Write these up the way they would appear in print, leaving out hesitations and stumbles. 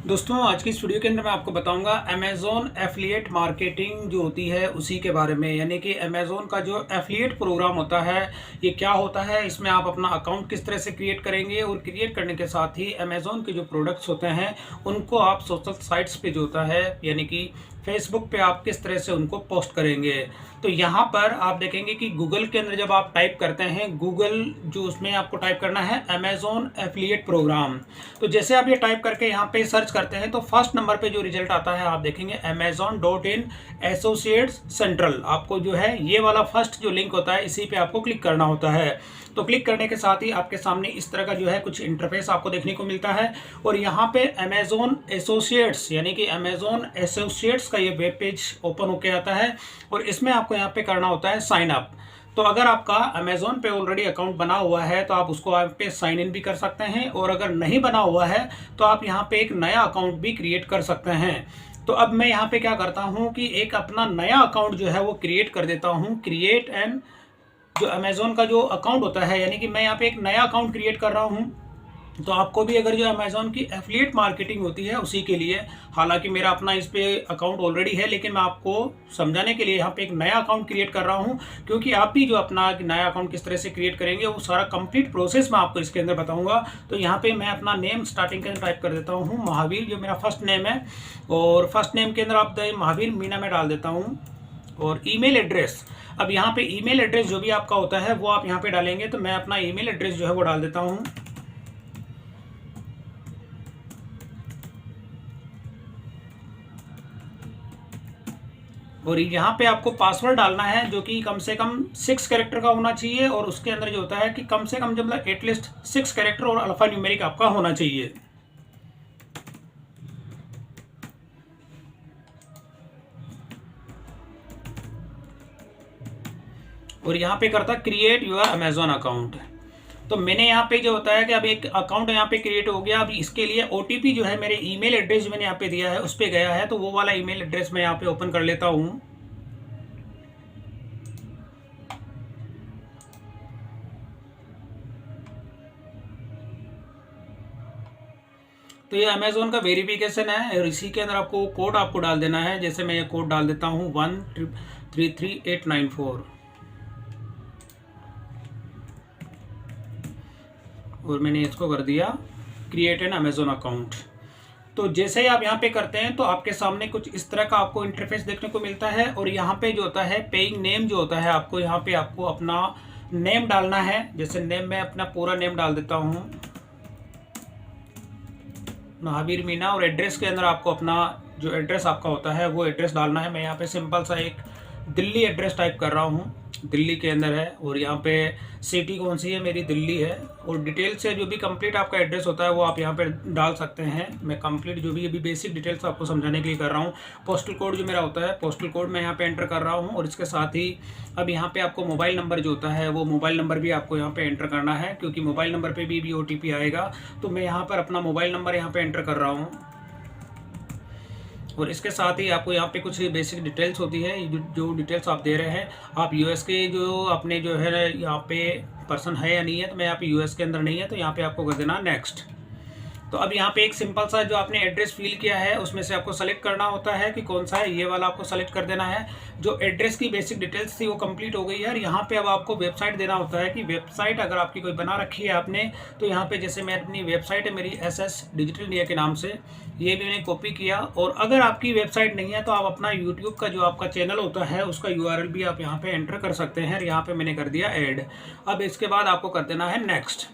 दोस्तों आज की इस वीडियो के अंदर मैं आपको बताऊंगा अमेज़ॉन एफिलिएट मार्केटिंग जो होती है उसी के बारे में। यानी कि अमेज़ॉन का जो एफिलिएट प्रोग्राम होता है ये क्या होता है, इसमें आप अपना अकाउंट किस तरह से क्रिएट करेंगे और क्रिएट करने के साथ ही अमेज़ॉन के जो प्रोडक्ट्स होते हैं उनको आप सोशल साइट्स पे जो होता है यानी कि फेसबुक पे आप किस तरह से उनको पोस्ट करेंगे। तो यहाँ पर आप देखेंगे कि गूगल के अंदर जब आप टाइप करते हैं, गूगल जो उसमें आपको टाइप करना है अमेज़ॉन एफिलिएट प्रोग्राम। तो जैसे आप ये टाइप करके यहाँ पे सर्च करते हैं तो फर्स्ट नंबर पे जो रिजल्ट आता है आप देखेंगे amazon.in एसोसिएट्स सेंट्रल। आपको जो है ये वाला फर्स्ट जो लिंक होता है इसी पे आपको क्लिक करना होता है। तो क्लिक करने के साथ ही आपके सामने इस तरह का जो है कुछ इंटरफेस आपको देखने को मिलता है और यहाँ पे अमेज़ॉन एसोसिएट्स यानी कि अमेज़ॉन एसोसिएट्स का ये वेब पेज ओपन होके आता है और इसमें आपको यहाँ पे करना होता है साइन अप। तो अगर आपका अमेज़ॉन पे ऑलरेडी अकाउंट बना हुआ है तो आप उसको आप पे साइन इन भी कर सकते हैं और अगर नहीं बना हुआ है तो आप यहाँ पे एक नया अकाउंट भी क्रिएट कर सकते हैं। तो अब मैं यहाँ पे क्या करता हूँ कि एक अपना नया अकाउंट जो है वो क्रिएट कर देता हूँ। क्रिएट एंड जो अमेज़ॉन का जो अकाउंट होता है यानी कि मैं यहाँ पे एक नया अकाउंट क्रिएट कर रहा हूँ। तो आपको भी अगर जो अमेज़ॉन की एफिलिएट मार्केटिंग होती है उसी के लिए, हालांकि मेरा अपना इस पे अकाउंट ऑलरेडी है लेकिन मैं आपको समझाने के लिए यहाँ पे एक नया अकाउंट क्रिएट कर रहा हूँ, क्योंकि आप भी जो अपना नया अकाउंट किस तरह से क्रिएट करेंगे वो सारा कंप्लीट प्रोसेस मैं आपको इसके अंदर बताऊँगा। तो यहाँ पे मैं अपना नेम स्टार्टिंग के अंदर टाइप कर देता हूँ महावीर, जो मेरा फर्स्ट नेम है, और फर्स्ट नेम के अंदर आप महावीर मीना में डाल देता हूँ। और ईमेल एड्रेस, अब यहाँ पे ईमेल एड्रेस जो भी आपका होता है वो आप यहाँ पे डालेंगे। तो मैं अपना ईमेल एड्रेस जो है वो डाल देता हूँ। और यहाँ पे आपको पासवर्ड डालना है जो कि कम से कम 6 कैरेक्टर का होना चाहिए और उसके अंदर जो होता है कि कम से कम जब एटलीस्ट 6 कैरेक्टर और अल्फा न्यूमेरिक आपका होना चाहिए। और यहाँ पे करता क्रिएट योर अमेज़ॉन अकाउंट। तो मैंने यहाँ पे जो होता है कि अब एक अकाउंट यहाँ पे क्रिएट हो गया। अब इसके लिए ओटीपी जो है मेरे ईमेल एड्रेस जो मैंने यहाँ पे दिया है उस पे गया है, तो वो वाला ईमेल एड्रेस मैं यहाँ पे ओपन कर लेता हूँ। तो ये अमेज़ॉन का वेरिफिकेशन है और इसी के अंदर आपको कोड आपको डाल देना है। जैसे मैं ये कोड डाल देता हूँ 133894 और मैंने इसको कर दिया क्रिएट एन अमेज़ॉन अकाउंट। तो जैसे ही आप यहाँ पे करते हैं तो आपके सामने कुछ इस तरह का आपको इंटरफेस देखने को मिलता है और यहाँ पे जो होता है पेइंग नेम जो होता है आपको यहाँ पे आपको अपना नेम डालना है। जैसे नेम में अपना पूरा नेम डाल देता हूँ महावीर मीना, और एड्रेस के अंदर आपको अपना जो एड्रेस आपका होता है वो एड्रेस डालना है। मैं यहाँ पे सिंपल सा एक दिल्ली एड्रेस टाइप कर रहा हूँ, दिल्ली के अंदर है और यहाँ पे सिटी कौन सी है, मेरी दिल्ली है। और डिटेल से जो भी कंप्लीट आपका एड्रेस होता है वो आप यहाँ पे डाल सकते हैं। मैं कंप्लीट जो भी अभी बेसिक डिटेल्स आपको समझाने के लिए कर रहा हूँ। पोस्टल कोड जो मेरा होता है, पोस्टल कोड मैं यहाँ पे एंटर कर रहा हूँ और इसके साथ ही अब यहाँ पे आपको मोबाइल नंबर जो होता है वो मोबाइल नंबर भी आपको यहाँ पे एंटर करना है, क्योंकि मोबाइल नंबर पर भी OTP आएगा। तो मैं यहाँ पर अपना मोबाइल नंबर यहाँ पर एंटर कर रहा हूँ और इसके साथ ही आपको यहाँ पे कुछ बेसिक डिटेल्स होती है। जो डिटेल्स आप दे रहे हैं, आप यूएस के जो अपने जो है यहाँ पे पर्सन है या नहीं है, तो मैं यहाँ पे यूएस के अंदर नहीं है तो यहाँ पे आपको कर देना नेक्स्ट। तो अब यहाँ पे एक सिंपल सा जो आपने एड्रेस फिल किया है उसमें से आपको सेलेक्ट करना होता है कि कौन सा है, ये वाला आपको सेलेक्ट कर देना है। जो एड्रेस की बेसिक डिटेल्स थी वो कंप्लीट हो गई है और यहाँ पे अब आपको वेबसाइट देना होता है कि वेबसाइट अगर आपकी कोई बना रखी है आपने, तो यहाँ पे जैसे मैं अपनी वेबसाइट है मेरी SS डिजिटल इंडिया के नाम से, ये भी मैंने कॉपी किया। और अगर आपकी वेबसाइट नहीं है तो आप अपना यूट्यूब का जो आपका चैनल होता है उसका URL भी आप यहाँ पे एंटर कर सकते हैं। यहाँ पे मैंने कर दिया ऐड। अब इसके बाद आपको कर देना है नेक्स्ट।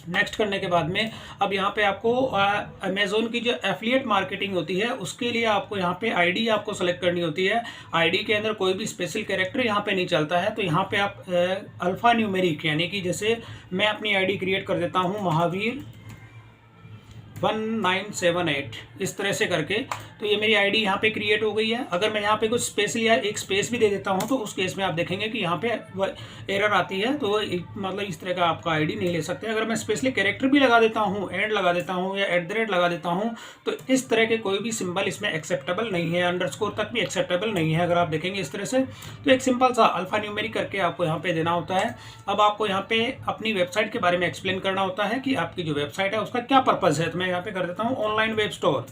नेक्स्ट करने के बाद में अब यहाँ पे आपको अमेज़ॉन की जो एफिलिएट मार्केटिंग होती है उसके लिए आपको यहाँ पे आईडी आपको सेलेक्ट करनी होती है। आईडी के अंदर कोई भी स्पेशल कैरेक्टर यहाँ पे नहीं चलता है। तो यहाँ पे आप अल्फ़ा न्यूमेरिक यानी कि जैसे मैं अपनी आईडी क्रिएट कर देता हूँ महावीर 1978 इस तरह से करके, तो ये मेरी आईडी यहाँ पे क्रिएट हो गई है। अगर मैं यहाँ पे कुछ स्पेशल या एक स्पेस भी दे देता हूँ तो उस केस में आप देखेंगे कि यहाँ पे एरर आती है। तो मतलब इस तरह का आपका आईडी नहीं ले सकते। अगर मैं स्पेशली कैरेक्टर भी लगा देता हूँ, एंड लगा देता हूँ या @ लगा देता हूँ, तो इस तरह के कोई भी सिंबल इसमें एक्सेप्टेबल नहीं है, अंडरस्कोर तक भी एक्सेप्टेबल नहीं है। अगर आप देखेंगे इस तरह से, तो एक सिंपल सा अल्फा न्यूमेरिक करके आपको यहाँ पे देना होता है। अब आपको यहाँ पे अपनी वेबसाइट के बारे में एक्सप्लेन करना होता है कि आपकी जो वेबसाइट है उसका क्या पर्पज़ है। तो मैं यहाँ पे कर देता हूँ ऑनलाइन वेब स्टोर।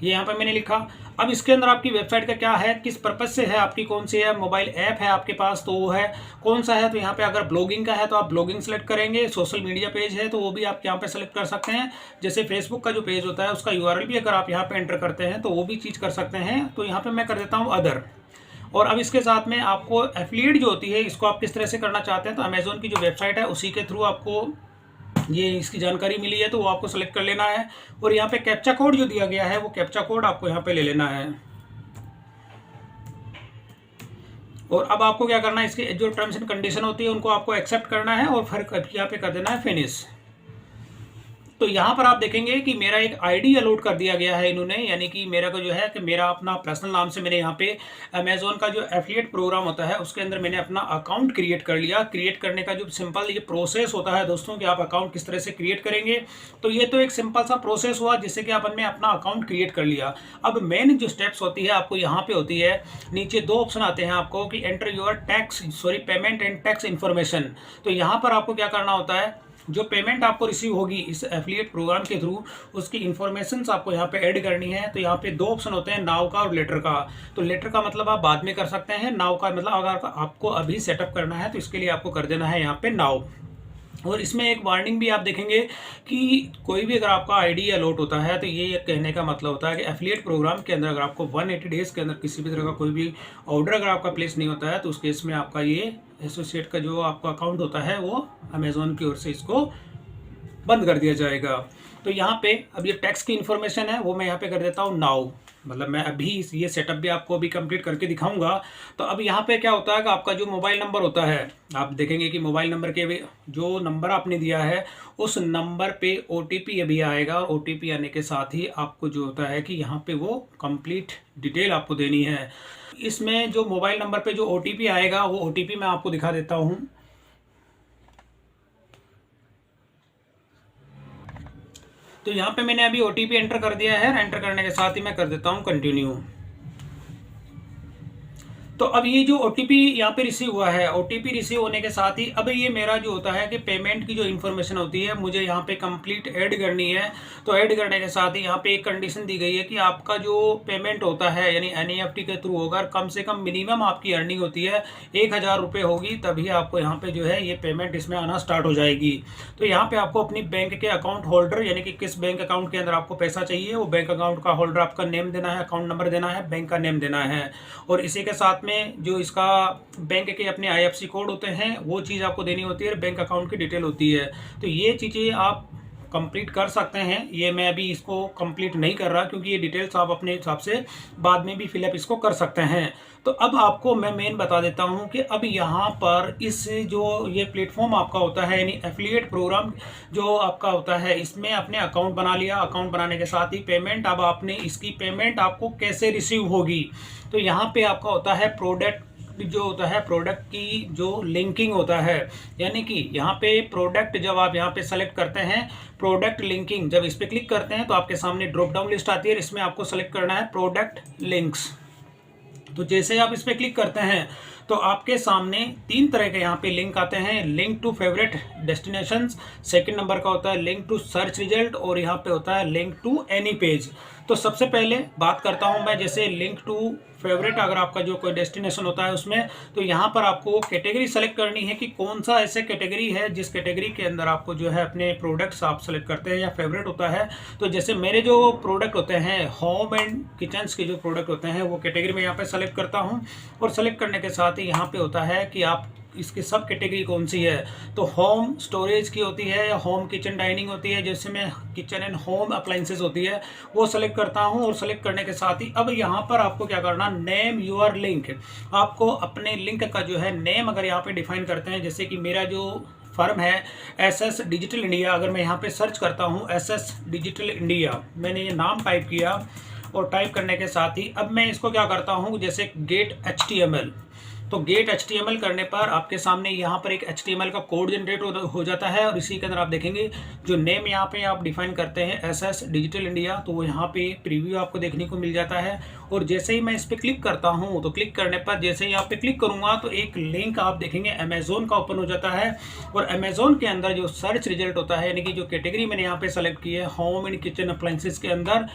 ये यहाँ पे मैंने लिखा। अब इसके अंदर आपकी वेबसाइट का क्या है, किस पर्पज से है, आपकी कौन सी है, मोबाइल ऐप है आपके पास तो वो है, कौन सा है, तो यहाँ पे अगर ब्लॉगिंग का है तो आप ब्लॉगिंग सेलेक्ट करेंगे, सोशल मीडिया पेज है तो वो भी आप यहाँ पे सेलेक्ट कर सकते हैं। जैसे फेसबुक का जो पेज होता है उसका यूआरएल भी अगर आप यहाँ पे एंटर करते हैं तो वो भी चीज़ कर सकते हैं। तो यहाँ पे मैं कर देता हूँ अदर। और अब इसके साथ में आपको एफिलिएट जो होती है इसको आप किस तरह से करना चाहते हैं, तो अमेजोन की जो वेबसाइट है उसी के थ्रू आपको ये इसकी जानकारी मिली है तो वो आपको सेलेक्ट कर लेना है। और यहाँ पे कैप्चा कोड जो दिया गया है वो कैप्चा कोड आपको यहाँ पे ले लेना है। और अब आपको क्या करना है, इसके जो टर्म्स एंड कंडीशन होती है उनको आपको एक्सेप्ट करना है और फिर यहाँ पे कर देना है फिनिश। तो यहाँ पर आप देखेंगे कि मेरा एक आईडी अलॉट कर दिया गया है इन्होंने, यानी कि मेरा को जो है कि मेरा अपना पर्सनल नाम से मैंने यहाँ पे अमेजोन का जो एफिलिएट प्रोग्राम होता है उसके अंदर मैंने अपना अकाउंट क्रिएट कर लिया। क्रिएट करने का जो सिंपल ये प्रोसेस होता है दोस्तों कि आप अकाउंट किस तरह से क्रिएट करेंगे, तो ये तो एक सिंपल सा प्रोसेस हुआ जिससे कि आपने अपना अकाउंट क्रिएट कर लिया। अब मेन जो स्टेप्स होती है आपको यहाँ पे होती है, नीचे दो ऑप्शन आते हैं आपको कि enter your payment and tax information. तो यहाँ पर आपको क्या करना होता है, जो पेमेंट आपको रिसीव होगी इस एफिलिएट प्रोग्राम के थ्रू उसकी इन्फॉर्मेशन आपको यहाँ पे ऐड करनी है। तो यहाँ पे दो ऑप्शन होते हैं, नाउ का और लेटर का। तो लेटर का मतलब आप बाद में कर सकते हैं, नाउ का मतलब अगर आपको अभी सेटअप करना है तो इसके लिए आपको कर देना है यहाँ पे नाउ। और इसमें एक वार्निंग भी आप देखेंगे कि कोई भी अगर आपका आईडी अलॉट होता है तो ये कहने का मतलब होता है कि एफिलिएट प्रोग्राम के अंदर अगर आपको 180 डेज़ के अंदर किसी भी तरह का कोई भी ऑर्डर अगर आपका प्लेस नहीं होता है तो उस केस में आपका ये एसोसिएट का जो आपका अकाउंट होता है वो अमेजोन की ओर से इसको बंद कर दिया जाएगा। तो यहाँ पे अब ये टैक्स की इन्फॉर्मेशन है वो मैं यहाँ पे कर देता हूँ नाउ, मतलब मैं अभी ये सेटअप भी आपको अभी कंप्लीट करके दिखाऊंगा। तो अब यहाँ पे क्या होता है कि आपका जो मोबाइल नंबर होता है, आप देखेंगे कि मोबाइल नंबर के जो नंबर आपने दिया है उस नंबर पे ओटीपी अभी आएगा और ओटीपी आने के साथ ही आपको जो होता है कि यहाँ पे वो कंप्लीट डिटेल आपको देनी है। इसमें जो मोबाइल नंबर पे जो ओटीपी आएगा वो ओटीपी मैं आपको दिखा देता हूँ। तो यहाँ पे मैंने अभी ओटीपी एंटर कर दिया है, एंटर करने के साथ ही मैं कर देता हूँ कंटिन्यू। तो अब ये जो ओटीपी यहाँ पे रिसीव हुआ है, ओटीपी रिसीव होने के साथ ही अब ये मेरा जो होता है कि पेमेंट की जो इन्फॉर्मेशन होती है मुझे यहाँ पे कंप्लीट ऐड करनी है। तो ऐड करने के साथ ही यहाँ पे एक कंडीशन दी गई है कि आपका जो पेमेंट होता है यानी एनईएफटी के थ्रू होगा, कम से कम मिनिमम आपकी अर्निंग होती है 1000 रुपये होगी, तभी आपको यहाँ पे जो है ये पेमेंट इसमें आना स्टार्ट हो जाएगी। तो यहाँ पे आपको अपनी बैंक के अकाउंट होल्डर यानी कि किस बैंक अकाउंट के अंदर आपको पैसा चाहिए वो बैंक अकाउंट का होल्डर आपका नेम देना है, अकाउंट नंबर देना है, बैंक का नेम देना है। और इसी के साथ में जो इसका बैंक के अपने आईएफएससी कोड होते हैं वो चीज़ आपको देनी होती है, बैंक अकाउंट की डिटेल होती है। तो ये चीज़ें आप कंप्लीट कर सकते हैं। ये मैं अभी इसको कंप्लीट नहीं कर रहा क्योंकि ये डिटेल्स आप अपने हिसाब से बाद में भी फिलअप इसको कर सकते हैं। तो अब आपको मैं मेन बता देता हूं कि अब यहाँ पर इस जो ये प्लेटफॉर्म आपका होता है यानी एफिलिएट प्रोग्राम जो आपका होता है, इसमें आपने अकाउंट बना लिया, अकाउंट बनाने के साथ ही पेमेंट, अब आपने इसकी पेमेंट आपको कैसे रिसीव होगी। तो यहाँ पे आपका होता है प्रोडक्ट जो होता है, प्रोडक्ट की जो लिंकिंग होता है, यानी कि यहाँ पे प्रोडक्ट जब आप यहाँ पे सेलेक्ट करते हैं प्रोडक्ट लिंकिंग, जब इस पे क्लिक करते हैं तो आपके सामने ड्रॉप डाउन लिस्ट आती है, इसमें आपको सेलेक्ट करना है प्रोडक्ट लिंक्स। तो जैसे आप इस पे क्लिक करते हैं तो आपके सामने 3 तरह के यहाँ पे लिंक आते हैं, link to favourite destinations, second number का होता है लिंक टू सर्च रिजल्ट और यहाँ पे होता है लिंक टू एनी पेज। तो सबसे पहले बात करता हूँ मैं जैसे लिंक टू फेवरेट, अगर आपका जो कोई डेस्टिनेशन होता है उसमें, तो यहाँ पर आपको कैटेगरी सेलेक्ट करनी है कि कौन सा ऐसे कैटेगरी है जिस कैटेगरी के अंदर आपको जो है अपने प्रोडक्ट्स आप सेलेक्ट करते हैं या फेवरेट होता है। तो जैसे मेरे जो प्रोडक्ट होते हैं होम एंड किचन्स के जो प्रोडक्ट होते हैं वो कैटेगरी में यहाँ पे सेलेक्ट करता हूँ। और सेलेक्ट करने के साथ ही यहाँ पे होता है कि आप इसकी सब कैटेगरी कौन सी है, तो होम स्टोरेज की होती है या होम किचन डाइनिंग होती है, जैसे में किचन एंड होम अप्लाइंसेस होती है वो सेलेक्ट करता हूं। और सेलेक्ट करने के साथ ही अब यहां पर आपको क्या करना, नेम योर लिंक, आपको अपने लिंक का जो है नेम अगर यहाँ पे डिफाइन करते हैं, जैसे कि मेरा जो फर्म है एसएस डिजिटल इंडिया, अगर मैं यहाँ पे सर्च करता हूँ एसएस डिजिटल इंडिया, मैंने ये नाम टाइप किया और टाइप करने के साथ ही अब मैं इसको क्या करता हूँ जैसे गेट HTML, तो गेट HTML करने पर आपके सामने यहाँ पर एक HTML का कोड जनरेट हो जाता है और इसी के अंदर आप देखेंगे जो नेम यहाँ पे आप डिफाइन करते हैं SS डिजिटल इंडिया, तो वो यहाँ पे प्रीव्यू आपको देखने को मिल जाता है। और जैसे ही मैं इस पर क्लिक करता हूँ तो क्लिक करने पर जैसे ही यहाँ पे क्लिक करूँगा तो एक लिंक आप देखेंगे अमेजोन का ओपन हो जाता है। और अमेजोन के अंदर जो सर्च रिजल्ट होता है, यानी कि जो कैटेगरी मैंने यहाँ पे सेलेक्ट की है होम एंड किचन अप्लायंसेस के अंदर,